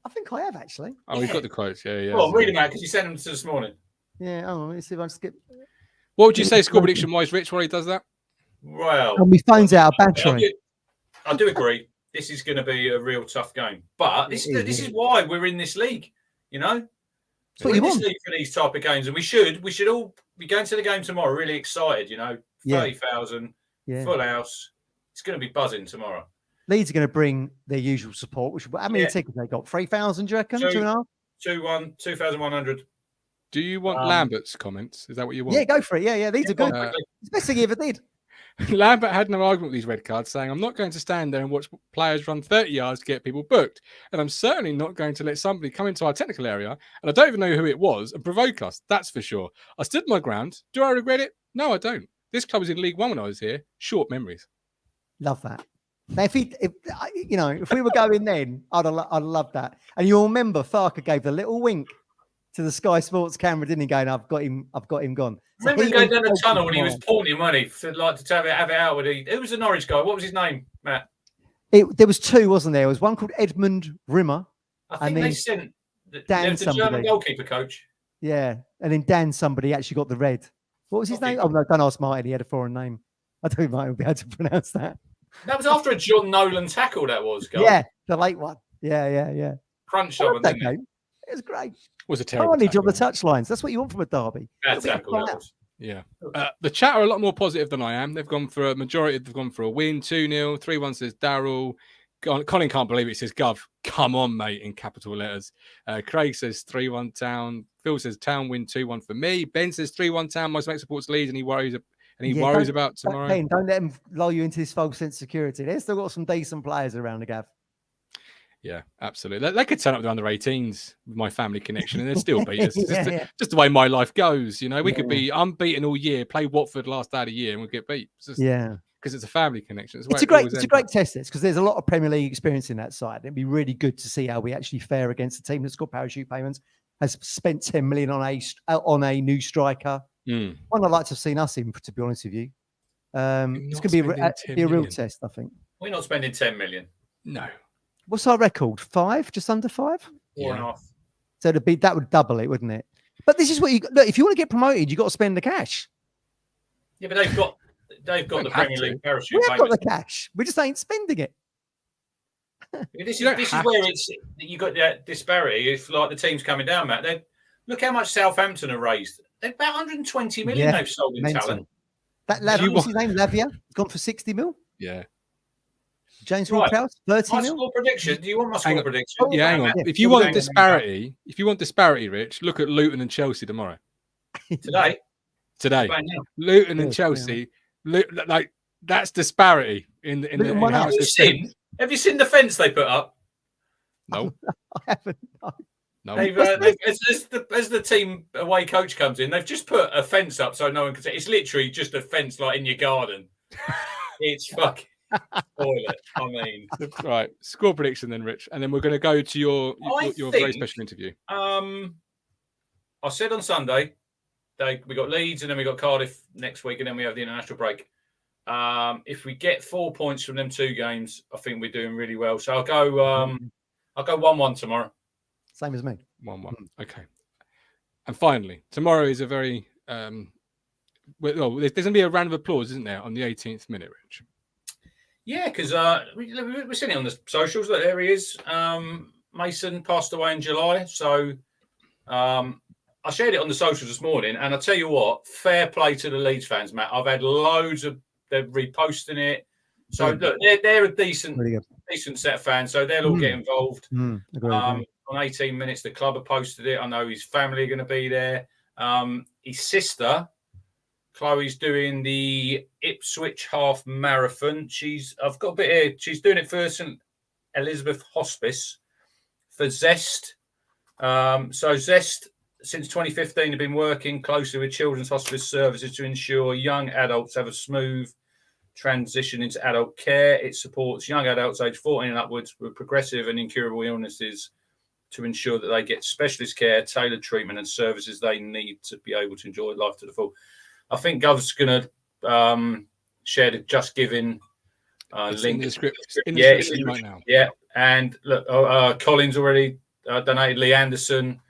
I think I have actually. Oh, we've got the quotes. Yeah. Well, read them out because you sent them to this morning. Yeah. Oh, let me see if I can skip. What would you say score prediction wise, Rich, while he does that? Well, and we phones out a battery. I do agree. This is going to be a real tough game, but this is why we're in this league. You know, we're in this league for these type of games, and we should all be going to the game tomorrow really excited. You know, 30,000 full house. It's going to be buzzing tomorrow. Leeds are going to bring their usual support. Which how many tickets they got? 3,000, do you reckon? 2.5? 2,100. Do you want Lambert's comments? Is that what you want? Yeah, go for it. Yeah. These are good. It's the best thing he ever did. Lambert had no argument with these red cards, saying, I'm not going to stand there and watch players run 30 yards to get people booked. And I'm certainly not going to let somebody come into our technical area, and I don't even know who it was, and provoke us. That's for sure. I stood my ground. Do I regret it? No, I don't. This club was in League One when I was here. Short memories. Love that. Now, if we were going then, I'd love that. And you'll remember Farker gave the little wink to the Sky Sports camera, didn't he? Going, I've got him gone. So remember going down the tunnel when he was pointing money to have it out with it. Who was the Norwich guy? What was his name, Matt? There was two, wasn't there? There was one called Edmund Rimmer. I think they sent Dan, the German goalkeeper coach. Yeah, and then Dan somebody actually got the red. What was his name? Oh no, don't ask Martin. He had a foreign name. I don't think Martin would be able to pronounce that. That was after a John Nolan tackle. That was. Goal. Yeah, the late one. Yeah. Crunch on that game. It was great. Was a terrible carnage on the touchlines. That's what you want from a derby. Bad tackle. Yeah. The chat are a lot more positive than I am. They've gone for a majority. They've gone for a win, 2-0. 3-1 says Daryl. Colin can't believe it. Says Gov. Come on, mate, in capital letters. Craig says 3-1 Town. Phil says Town win 2-1 for me. Ben says 3-1 Town. Most mate supports Leeds and he worries about tomorrow. Ben, don't let them lull you into this false sense of security. They've still got some decent players around the Gav. Yeah, absolutely. They could turn up the under 18s with my family connection and they'd still beat us. Just the way my life goes. You know, we could be unbeaten all year, play Watford last day of the year and we'd get beat. Because it's a family connection. It's a great test because there's a lot of Premier League experience in that side. It'd be really good to see how we actually fare against a team that's got parachute payments, has spent 10 million on a new striker. One I'd like to have seen us in, to be honest with you. It's going to be a real test, I think. We're not spending 10 million. No. What's our record? 5? Just under 5? 4.5. So that would double it, wouldn't it? But this is what look. If you want to get promoted, you've got to spend the cash. Yeah, but they've got the Premier League parachute. We've got the cash. We just ain't spending it. This is where you got that disparity. If like the team's coming down, Matt. Look how much Southampton have raised. They're about 120 million they've sold in talent. That lad, what's his name? Lavia, gone for 60 mil. Yeah. James Right. Ward-Prowse, 30 My mil. score prediction. Do you want my Hang score on. prediction? Oh, Yeah, hang on. yeah. If you want disparity, Rich, look at Luton and Chelsea tomorrow. Today. Today, Playing now. Luton and Yes, Chelsea, like that's disparity in Luton in won how out. it's defended. Have you seen the fence they put up? No, I haven't. No. no. As the team away coach comes in, they've just put a fence up so no one can see. It's literally just a fence like in your garden. It's fucking toilet. I mean, Right, score prediction then, Rich, and then we're going to go to your very special interview. I said on Sunday, we got Leeds and then we got Cardiff next week, and then we have the international break. If we get 4 points from them 2 games, I think we're doing really well. So I'll go 1-1 tomorrow. Same as me. 1-1. Okay. And finally, tomorrow is a very there's going to be a round of applause, isn't there, on the 18th minute, Rich? Yeah, because we're seeing it on the socials. Look, there he is. Mason passed away in July, so I shared it on the socials this morning, and I tell you what, fair play to the Leeds fans, Matt. I've had loads of they're reposting it. So look, they're a decent set of fans, so they'll all get involved. On 18 minutes, the club have posted it. I know his family are going to be there. His sister, Chloe's doing the Ipswich half marathon. I've got a bit here. She's doing it for St. Elizabeth Hospice for Zest. So Zest, since 2015, have been working closely with Children's Hospice Services to ensure young adults have a smooth transition into adult care. It supports young adults aged 14 and upwards with progressive and incurable illnesses to ensure that they get specialist care, tailored treatment and services they need to be able to enjoy life to the full. I think Gov's going to share the Just Giving link. In the description right now. Yeah, and look, Colin's already donated, Lee Anderson,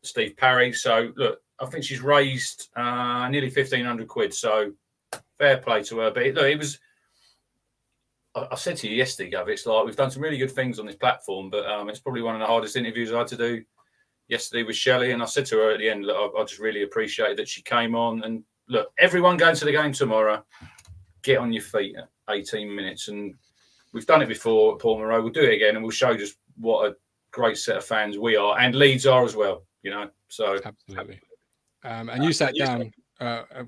Steve Parry. So look, I think she's raised nearly 1,500 quid. So fair play to her. But it was. I said to you yesterday, Gov, it's like we've done some really good things on this platform, but it's probably one of the hardest interviews I had to do yesterday with Shelley. And I said to her at the end, look, I just really appreciate that she came on. And look, everyone going to the game tomorrow, get on your feet at 18 minutes. And we've done it before at Portman Road. We'll do it again, and we'll show just what a great set of fans we are, and Leeds are as well. You know, so absolutely. And you sat down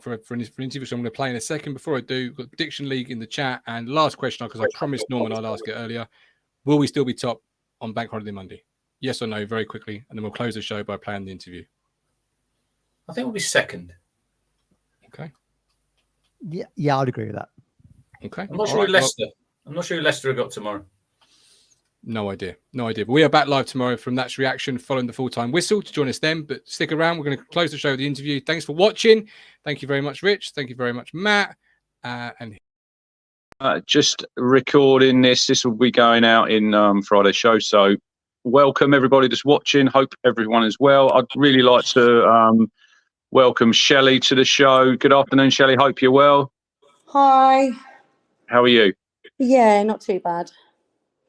for an interview, so I'm going to play in a second. Before I do, got the Prediction League in the chat. And last question, because I promised Norman I'd ask it earlier: will we still be top on Bank Holiday Monday? Yes or no, very quickly, and then we'll close the show by playing the interview. I think we'll be second. Okay. Yeah, I'd agree with that. Okay. I'm not sure who Leicester. I'm not sure who Leicester have got tomorrow. No idea. But we are back live tomorrow from That's Reaction following the full-time whistle to join us then. But stick around. We're going to close the show with the interview. Thanks for watching. Thank you very much, Rich. Thank you very much, Matt. Just recording this. This will be going out in Friday's show. So welcome everybody that's watching. Hope everyone is well. I'd really like to welcome Shelley to the show. Good afternoon, Shelley. Hope you're well. Hi. How are you? Yeah, not too bad.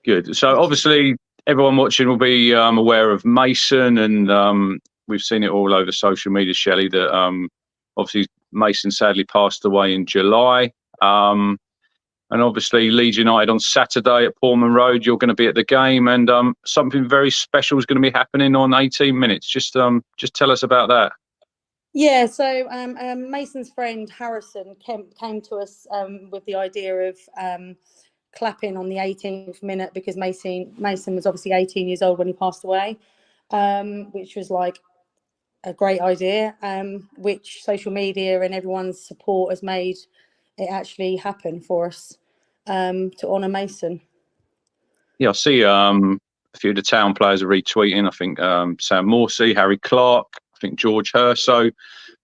Good. So obviously everyone watching will be aware of Mason, and we've seen it all over social media, Shelley, that obviously Mason sadly passed away in July. And obviously Leeds United on Saturday at Portman Road, you're going to be at the game, and something very special is going to be happening on 18 minutes. Just tell us about that. Yeah, so Mason's friend Harrison came to us with the idea of clapping on the 18th minute, because Mason was obviously 18 years old when he passed away, which was like a great idea, which social media and everyone's support has made it actually happen for us to honour Mason. Yeah, I see a few of the town players are retweeting. I think Sam Morsey, Harry Clark, I think George Hurst. So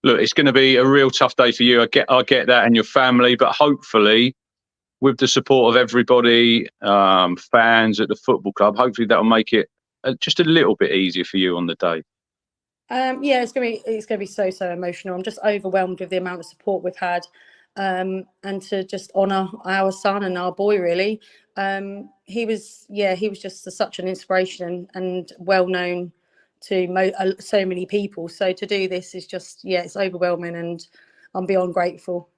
look, it's going to be a real tough day for you. I get that, and your family, but hopefully with the support of everybody, fans at the football club, hopefully that'll make it just a little bit easier for you on the day. Yeah, it's gonna be so emotional. I'm just overwhelmed with the amount of support we've had, and to just honour our son and our boy. Really, he was just such an inspiration and well known to so many people. So to do this is just, it's overwhelming, and I'm beyond grateful.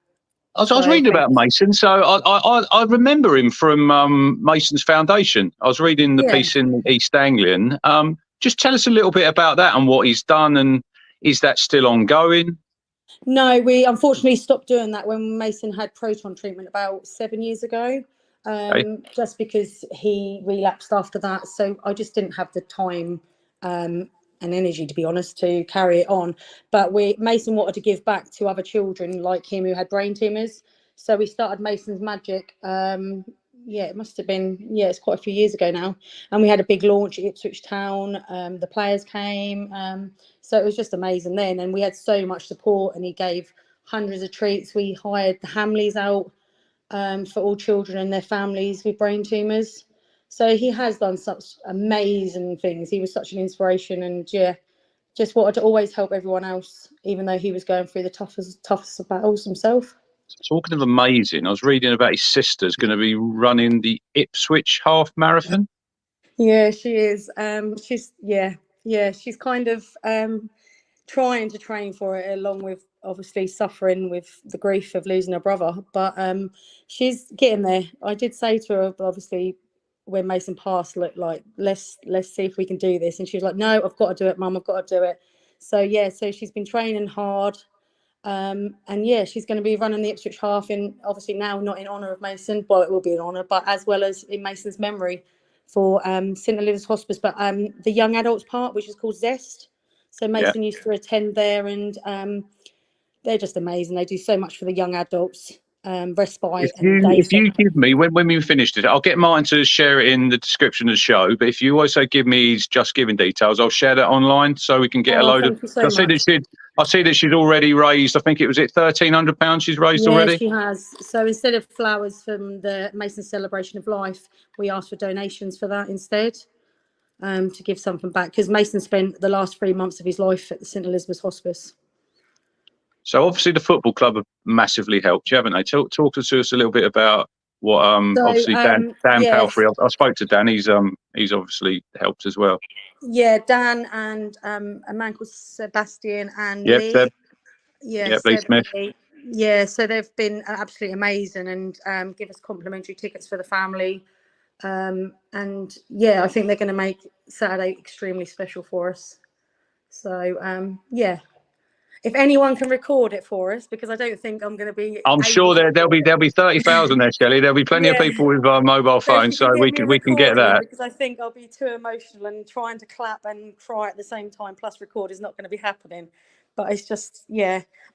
I was reading about Mason, so I remember him from Mason's Foundation. I was reading the piece in East Anglian. Just tell us a little bit about that and what he's done, and is that still ongoing? No, we unfortunately stopped doing that when Mason had proton treatment about 7 years ago, just because he relapsed after that. So I just didn't have the time and energy, to be honest, to carry it on. But Mason wanted to give back to other children like him who had brain tumours. So we started Mason's Magic. It must have been, it's quite a few years ago now. And we had a big launch at Ipswich Town. The players came. So it was just amazing then. And we had so much support, and he gave hundreds of treats. We hired the Hamleys out for all children and their families with brain tumours. So he has done such amazing things. He was such an inspiration, and just wanted to always help everyone else, even though he was going through the toughest battles himself. Talking of amazing, I was reading about his sister's going to be running the Ipswich half marathon. Yeah, she is. She's kind of trying to train for it, along with obviously suffering with the grief of losing her brother. But she's getting there. I did say to her, obviously, when Mason passed, look, like let's see if we can do this, and she was like, no, I've got to do it, Mum, I've got to do it. So so she's been training hard, and she's going to be running the Ipswich half, in obviously now not in honour of Mason, well, it will be in honour, but as well as in Mason's memory for St Elizabeth's Hospice, but the young adults part, which is called Zest. So Mason used to attend there, and they're just amazing. They do so much for the young adults. Respite. If you give me, when we finished it, I'll get Martin to share it in the description of the show. But if you also give me his Just Giving details, I'll share that online so we can get a load of. I see that she's already raised. I think it was £1,300 she's raised already. She has. So instead of flowers from the Mason Celebration of Life, we asked for donations for that instead, to give something back, because Mason spent the last 3 months of his life at the St Elizabeth's Hospice. So obviously the football club have massively helped you, haven't they? Talk to us a little bit about what obviously Dan Palfrey. I spoke to Dan. He's obviously helped as well. Yeah, Dan and a man called Sebastian and Lee. Seb. Lee Smith. So they've been absolutely amazing, and give us complimentary tickets for the family. And I think they're going to make Saturday extremely special for us. So if anyone can record it for us, because I don't think I'm going to be. I'm sure there'll be 30,000 there, Shelley. There'll be plenty of people with mobile phones, so we can get that. Because I think I'll be too emotional, and trying to clap and cry at the same time plus record is not going to be happening. But it's just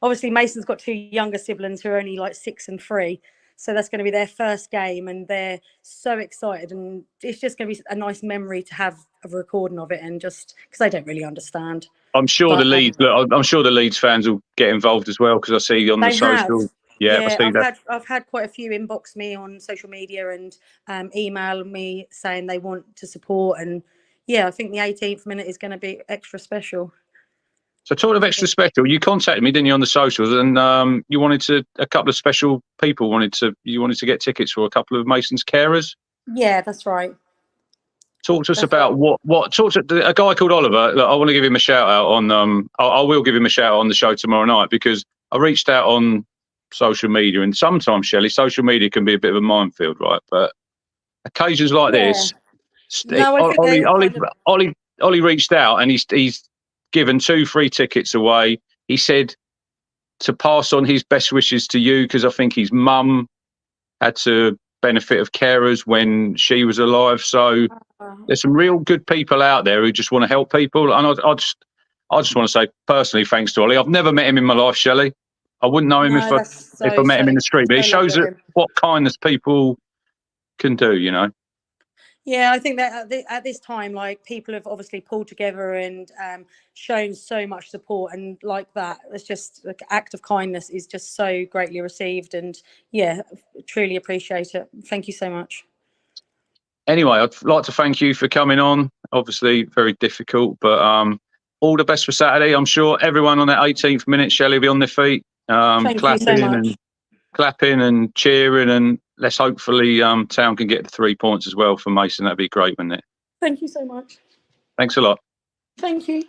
Obviously, Mason's got 2 younger siblings who are only like 6 and 3. So that's going to be their first game, and they're so excited, and it's just going to be a nice memory to have a recording of it, and just because they don't really understand. I'm sure the Leeds fans will get involved as well, because I see on the social. I see that. I've had quite a few inbox me on social media and email me saying they want to support, and I think the 18th minute is going to be extra special. So talking of extra special, you contacted me, didn't you, on the socials, and you wanted a couple of special people wanted to get tickets for a couple of Mason's carers. Yeah, that's right. Talk to us about a guy called Oliver. Look, I want to give him a shout out on. I will give him a shout out on the show tomorrow night, because I reached out on social media, and sometimes, Shelley, social media can be a bit of a minefield, right? But occasions like this, Ollie reached out, and he's given 2 free tickets away. He said to pass on his best wishes to you, because I think his mum had to benefit of carers when she was alive. So there's some real good people out there who just want to help people, and I just want to say personally thanks to Ollie. I've never met him in my life, Shelley. I wouldn't know him if I met him in the street, but it shows what kindness people can do, you know. Yeah, I think that at this time, like, people have obviously pulled together and shown so much support, and like that, it's just like act of kindness is just so greatly received, and truly appreciate it. Thank you so much. Anyway, I'd like to thank you for coming on. Obviously, very difficult, but all the best for Saturday. I'm sure everyone on that 18th minute, Shelley, will be on their feet, clapping and cheering, and let's hopefully Town can get the 3 points as well for Mason. That'd be great, wouldn't it? Thank you so much. Thanks a lot. Thank you.